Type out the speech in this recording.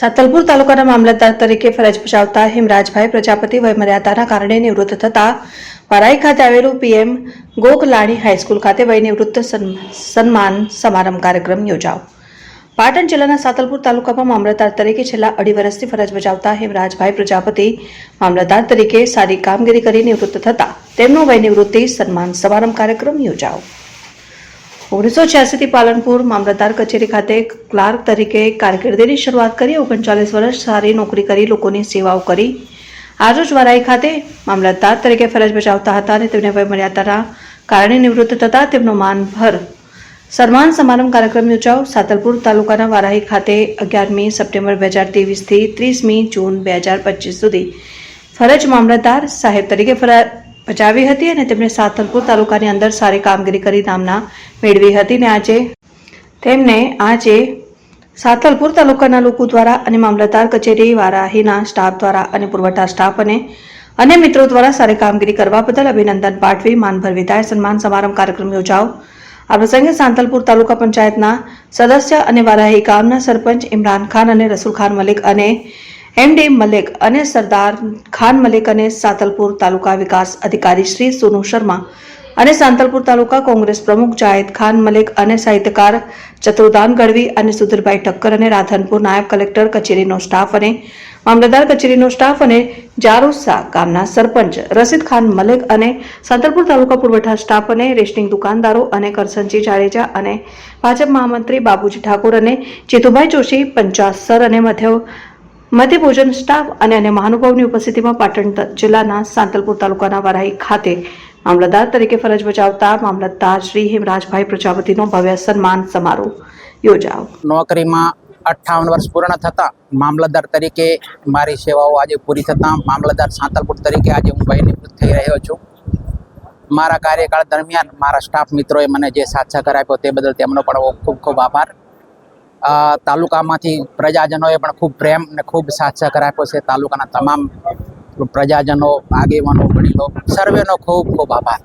સાતલપુર તાલુકાના મામલતદાર તરીકે ફરજ બજાવતા હિમરાજભાઈ પ્રજાપતિ વયમર્યાદાના કારણે નિવૃત્ત થતા વરાઈ ખાતે આવેલું પીએમ ગોકલાણી હાઈસ્કૂલ ખાતે વયનિવૃત્ત સન્માન સમારંભ કાર્યક્રમ યોજાયો. પાટણ જિલ્લાના સાતલપુર તાલુકામાં મામલતદાર તરીકે છેલ્લા 2.5 વર્ષથી ફરજ બજાવતા હિમરાજભાઈ પ્રજાપતિ મામલતદાર તરીકે સારી કામગીરી કરી નિવૃત્ત થતા તેમનો વયનિવૃત્તિ સન્માન સમારંભ કાર્યક્રમ યોજાયો. 1986 થી પાલનપુર મામલતદાર કચેરી ખાતે ક્લાર્ક તરીકે કારકિર્દીની શરૂઆત કરી 39 વર્ષ સારી નોકરી કરી લોકોની સેવાઓ કરી આજરોજ વરાઈ ખાતે મામલતદાર તરીકે ફરજ બજાવતા હતા અને તેમને વયમર્યાદાના કારણે નિવૃત્ત થતા તેમનો માનભર સન્માન સમારંભ કાર્યક્રમ યોજાયો. સાતલપુર તાલુકાના વારાહી ખાતે 11મી સપ્ટેમ્બર 2023 થી 30મી જૂન 2025 સુધી ફરજ મામલતદાર સાહેબ તરીકે બજાવી હતી અને તેમણે સાતલપુર તાલુકાની અંદર સારી કામગીરી કરી નામના મેળવી હતી અને આજે સાતલપુર તાલુકાના લોકો દ્વારા અને મામલતદાર કચેરી વારાહીના સ્ટાફ દ્વારા અને પુરવઠા સ્ટાફ અને અન્ય મિત્રો દ્વારા સારી કામગીરી કરવા બદલ અભિનંદન પાઠવી માનભર વિદાય સન્માન સમારંભ કાર્યક્રમ યોજાયો. આ પ્રસંગે સાતલપુર તાલુકા પંચાયતના સદસ્ય અને વારાહી ગામના સરપંચ ઇમરાન ખાન અને રસુલ ખાન મલિક અને એમડી મલિક અને સરદાર ખાન મલિક અને સાતલપુર તાલુકા વિકાસ અધિકારી શ્રી સોનુ શર્મા અને સાતલપુર તાલુકા કોંગ્રેસ પ્રમુખ જાહેદ ખાન મલિક અને સાહિત્યકાર ચતુર્દાન ગઢવી અને સુધીરભાઈ ઠક્કર અને રાધનપુર નાયબ કલેક્ટર કચેરીનો સ્ટાફ અને મામલતદાર કચેરીનો સ્ટાફ અને જારુસા ગામના સરપંચ રશીદ ખાન મલિક અને સાતલપુર તાલુકા પુરવઠા સ્ટાફ અને રેશનિંગ દુકાનદારો અને કરસનજી જાડેજા અને ભાજપ મહામંત્રી બાબુજી ઠાકોર અને ચેતુભાઈ જોશી પંચાસર અને મધ્ય ભોજન સ્ટાફ અને અન્ય મહાનુભાવોની ઉપસ્થિતિમાં પાટણ જિલ્લાના સાતલપુર તાલુકાના વારાહી ખાતે મામલતદાર તરીકે ફરજ બજાવતા મામલતદાર શ્રી હિમરાજભાઈ પ્રજાપતિનો ભવ્ય સન્માન સમારોહ યોજાયો. નોકરીમાં 58 વર્ષ પૂર્ણ થતા મામલતદાર તરીકે મારી સેવાઓ આજે પૂરી થતા મામલતદાર સાતલપુર તરીકે આજે હું વયનિવૃત્ત થઈ રહ્યો છું. મારા કાર્યકાળ દરમિયાન મારા સ્ટાફ મિત્રોએ મને જે સાથ સહકાર આપ્યો તે બદલ તેમનો પણ ખૂબ ખૂબ આભાર. તાલુકામાંથી પ્રજાજનોએ પણ ખૂબ પ્રેમ અને ખૂબ સાથ સહકાર આપ્યો છે. તાલુકાના તમામ પ્રજાજનો, આગેવાનો, વડીલો સર્વેનો ખૂબ ખૂબ આભાર.